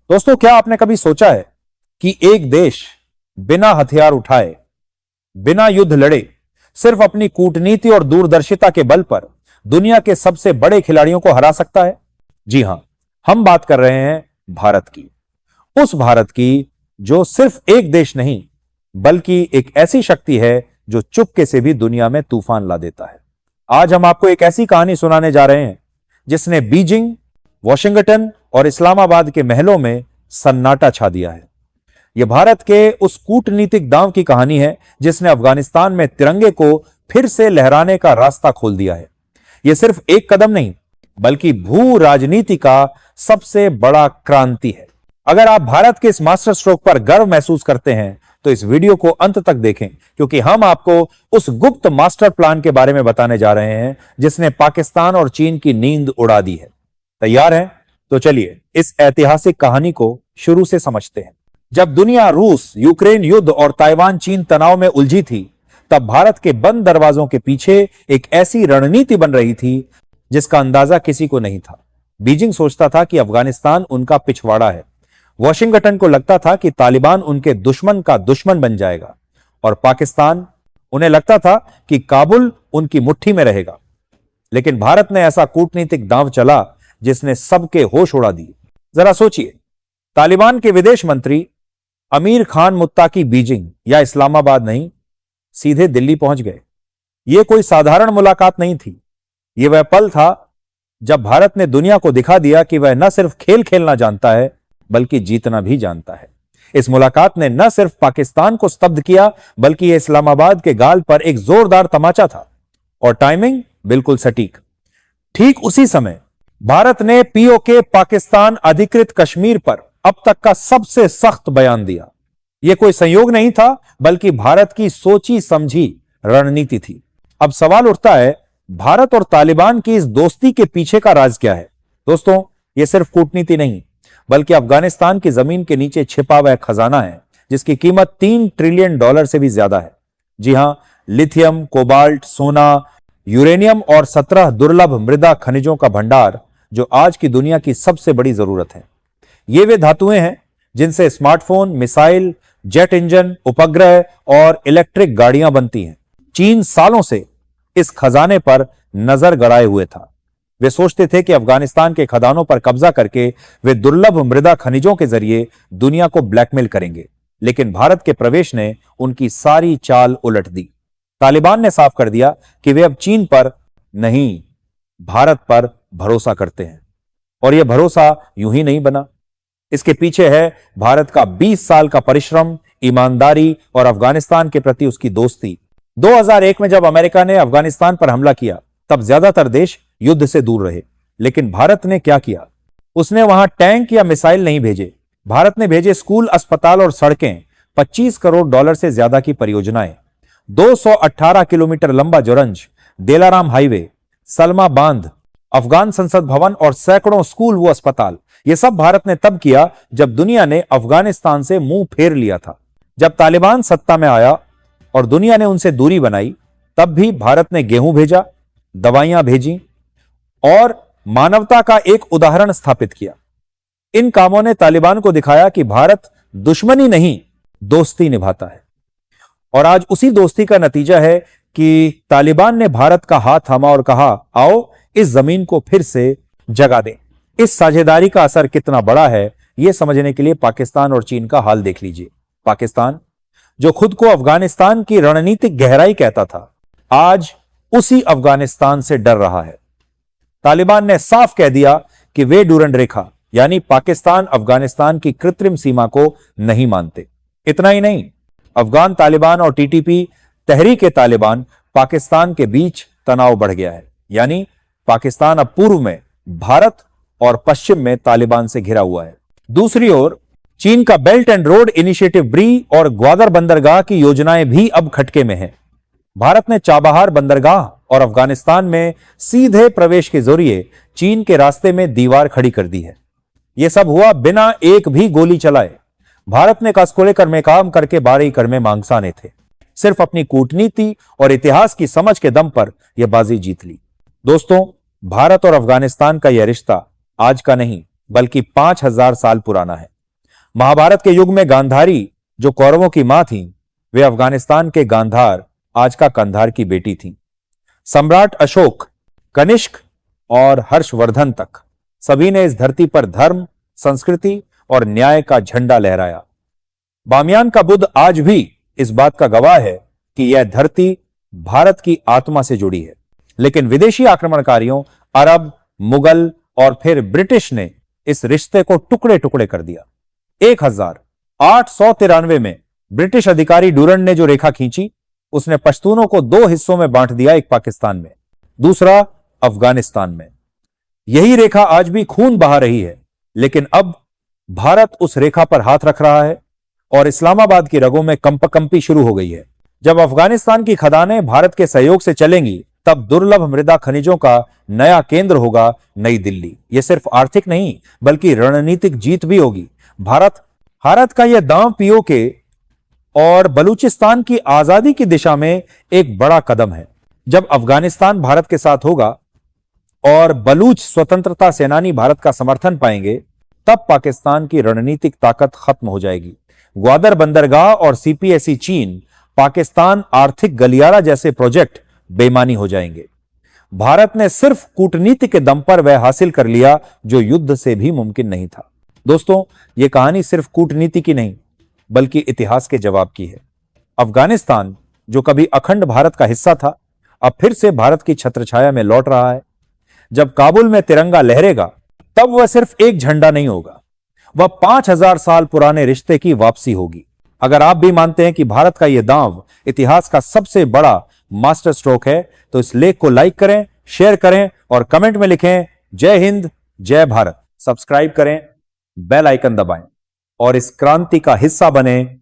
दोस्तों, क्या आपने कभी सोचा है कि एक देश बिना हथियार उठाए, बिना युद्ध लड़े, सिर्फ अपनी कूटनीति और दूरदर्शिता के बल पर दुनिया के सबसे बड़े खिलाड़ियों को हरा सकता है? जी हां, हम बात कर रहे हैं भारत की। उस भारत की जो सिर्फ एक देश नहीं बल्कि एक ऐसी शक्ति है जो चुपके से भी दुनिया में तूफान ला देता है। आज हम आपको एक ऐसी कहानी सुनाने जा रहे हैं जिसने बीजिंग, वॉशिंगटन और इस्लामाबाद के महलों में सन्नाटा छा दिया है। यह भारत के उस कूटनीतिक दांव की कहानी है जिसने अफगानिस्तान में तिरंगे को फिर से लहराने का रास्ता खोल दिया है। यह सिर्फ एक कदम नहीं बल्कि भू राजनीति का सबसे बड़ा क्रांति है। अगर आप भारत के इस मास्टर स्ट्रोक पर गर्व महसूस करते हैं तो इस वीडियो को अंत तक देखें, क्योंकि हम आपको उस गुप्त मास्टर प्लान के बारे में बताने जा रहे हैं जिसने पाकिस्तान और चीन की नींद उड़ा दी है। तैयार हैं? तो चलिए इस ऐतिहासिक कहानी को शुरू से समझते हैं। जब दुनिया रूस यूक्रेन युद्ध और ताइवान चीन तनाव में उलझी थी, तब भारत के बंद दरवाजों के पीछे एक ऐसी रणनीति बन रही थी जिसका अंदाजा किसी को नहीं था। बीजिंग सोचता था कि अफगानिस्तान उनका पिछवाड़ा है, वॉशिंगटन को लगता था कि तालिबान उनके दुश्मन का दुश्मन बन जाएगा, और पाकिस्तान, उन्हें लगता था कि काबुल उनकी मुट्ठी में रहेगा। लेकिन भारत ने ऐसा कूटनीतिक दांव चला जिसने सबके होश उड़ा दिए। जरा सोचिए, तालिबान के विदेश मंत्री अमीर खान मुत्ताकी बीजिंग या इस्लामाबाद नहीं, सीधे दिल्ली पहुंच गए। यह कोई साधारण मुलाकात नहीं थी। यह वह पल था जब भारत ने दुनिया को दिखा दिया कि वह न सिर्फ खेल खेलना जानता है बल्कि जीतना भी जानता है। इस मुलाकात ने न सिर्फ पाकिस्तान को स्तब्ध किया बल्कि यह इस्लामाबाद के गाल पर एक जोरदार तमाचा था, और टाइमिंग बिल्कुल सटीक। ठीक उसी समय भारत ने पीओके पाकिस्तान अधिकृत कश्मीर पर अब तक का सबसे सख्त बयान दिया। यह कोई संयोग नहीं था बल्कि भारत की सोची समझी रणनीति थी। अब सवाल उठता है, भारत और तालिबान की इस दोस्ती के पीछे का राज क्या है? दोस्तों, यह सिर्फ कूटनीति नहीं बल्कि अफगानिस्तान की जमीन के नीचे छिपा हुआ खजाना है जिसकी कीमत $3 ट्रिलियन से भी ज्यादा है। जी हां, लिथियम, कोबाल्ट, सोना, यूरेनियम और 17 दुर्लभ मृदा खनिजों का भंडार जो आज की दुनिया की सबसे बड़ी जरूरत है। ये वे धातुएं हैं जिनसे स्मार्टफोन, मिसाइल, जेट इंजन, उपग्रह और इलेक्ट्रिक गाड़ियां बनती हैं। चीन सालों से इस खजाने पर नजर गड़ाए हुए था। वे सोचते थे कि अफगानिस्तान के खदानों पर कब्जा करके वे दुर्लभ मृदा खनिजों के जरिए दुनिया को ब्लैकमेल करेंगे, लेकिन भारत के प्रवेश ने उनकी सारी चाल उलट दी। तालिबान ने साफ कर दिया कि वे अब चीन पर नहीं, भारत पर भरोसा करते हैं। और यह भरोसा यूं ही नहीं बना। इसके पीछे है भारत का 20 साल का परिश्रम, ईमानदारी और अफगानिस्तान के प्रति उसकी दोस्ती। 2001 में जब अमेरिका ने अफगानिस्तान पर हमला किया तब ज्यादातर देश युद्ध से दूर रहे, लेकिन भारत ने क्या किया? उसने वहां टैंक या मिसाइल नहीं भेजे। भारत ने भेजे स्कूल, अस्पताल और सड़कें, $25 करोड़ से ज्यादा की परियोजनाएं, 218 किलोमीटर लंबा जोरंज, देलाराम हाईवे, सलमा बांध, अफगान संसद भवन और सैकड़ों स्कूल व अस्पताल। यह सब भारत ने तब किया जब दुनिया ने अफगानिस्तान से मुंह फेर लिया था। जब तालिबान सत्ता में आया और दुनिया ने उनसे दूरी बनाई, तब भी भारत ने गेहूं भेजा, दवाइयां भेजी और मानवता का एक उदाहरण स्थापित किया। इन कामों ने तालिबान को दिखाया कि भारत दुश्मनी नहीं, दोस्ती निभाता है। और आज उसी दोस्ती का नतीजा है कि तालिबान ने भारत का हाथ थामा और कहा, आओ इस जमीन को फिर से जगा दें। इस साझेदारी का असर कितना बड़ा है, यह समझने के लिए पाकिस्तान और चीन का हाल देख लीजिए। पाकिस्तान, जो खुद को अफगानिस्तान की रणनीतिक गहराई कहता था, आज उसी अफगानिस्तान से डर रहा है। तालिबान ने साफ कह दिया कि वे डूरंड रेखा यानी पाकिस्तान अफगानिस्तान की कृत्रिम सीमा को नहीं मानते। इतना ही नहीं, अफगान तालिबान और टीटीपी तहरीक-ए-तालिबान पाकिस्तान के बीच तनाव बढ़ गया है, यानी पाकिस्तान अब पूर्व में भारत और पश्चिम में तालिबान से घिरा हुआ है। दूसरी ओर चीन का बेल्ट एंड रोड इनिशिएटिव ब्री और ग्वादर बंदरगाह की योजनाएं भी अब खटके में हैं। भारत ने चाबहार बंदरगाह और अफगानिस्तान में सीधे प्रवेश के जरिए चीन के रास्ते में दीवार खड़ी कर दी है। यह सब हुआ बिना एक भी गोली चलाए। भारत ने कसकोले कर में काम करके 12 कर में मांगसाने थे। सिर्फ अपनी कूटनीति और इतिहास की समझ के दम पर यह बाजी जीत ली। दोस्तों, भारत और अफगानिस्तान का यह रिश्ता आज का नहीं बल्कि 5000 साल पुराना है। महाभारत के युग में गांधारी जो कौरवों की मां थी, वे अफगानिस्तान के गांधार, आज का कंधार की बेटी थी। सम्राट अशोक, कनिष्क और हर्षवर्धन तक सभी ने इस धरती पर धर्म, संस्कृति और न्याय का झंडा लहराया। बामियान का बुद्ध आज भी इस बात का गवाह है कि यह धरती भारत की आत्मा से जुड़ी है। लेकिन विदेशी आक्रमणकारियों, अरब, मुगल और फिर ब्रिटिश ने इस रिश्ते को टुकड़े टुकड़े कर दिया। 1893 में ब्रिटिश अधिकारी डूरंड ने जो रेखा खींची, उसने पश्तूनों को दो हिस्सों में बांट दिया, एक पाकिस्तान में, दूसरा अफगानिस्तान में। यही रेखा आज भी खून बहा रही है, लेकिन अब भारत उस रेखा पर हाथ रख रहा है और इस्लामाबाद की रगों में कंपकंपी शुरू हो गई है। जब अफगानिस्तान की खदानें भारत के सहयोग से चलेंगी, तब दुर्लभ मृदा खनिजों का नया केंद्र होगा नई दिल्ली। यह सिर्फ आर्थिक नहीं, बल्कि रणनीतिक जीत भी होगी। भारत का यह दांव पीओके और बलूचिस्तान की आजादी की दिशा में एक बड़ा कदम है। जब अफगानिस्तान भारत के साथ होगा और बलूच स्वतंत्रता सेनानी भारत का समर्थन पाएंगे, तब पाकिस्तान की रणनीतिक ताकत खत्म हो जाएगी। ग्वादर बंदरगाह और सीपीएसई चीन, पाकिस्तान आर्थिक गलियारा जैसे प्रोजेक्ट बेईमानी हो जाएंगे। भारत ने सिर्फ कूटनीति के दम पर वह हासिल कर लिया जो युद्ध से भी मुमकिन नहीं था। दोस्तों, यह कहानी सिर्फ कूटनीति की नहीं, बल्कि इतिहास के जवाब की है। अफगानिस्तान, जो कभी अखंड भारत का हिस्सा था, अब फिर से भारत की छत्रछाया में लौट रहा है। जब काबुल में तिरंगा लहरेगा, तब वह सिर्फ एक झंडा नहीं होगा, वह 5000 साल पुराने रिश्ते की वापसी होगी। अगर आप भी मानते हैं कि भारत का यह दांव इतिहास का सबसे बड़ा मास्टर स्ट्रोक है, तो इस लेख को लाइक करें, शेयर करें और कमेंट में लिखें जय हिंद, जय भारत। सब्सक्राइब करें, बेल आइकन दबाएं और इस क्रांति का हिस्सा बने।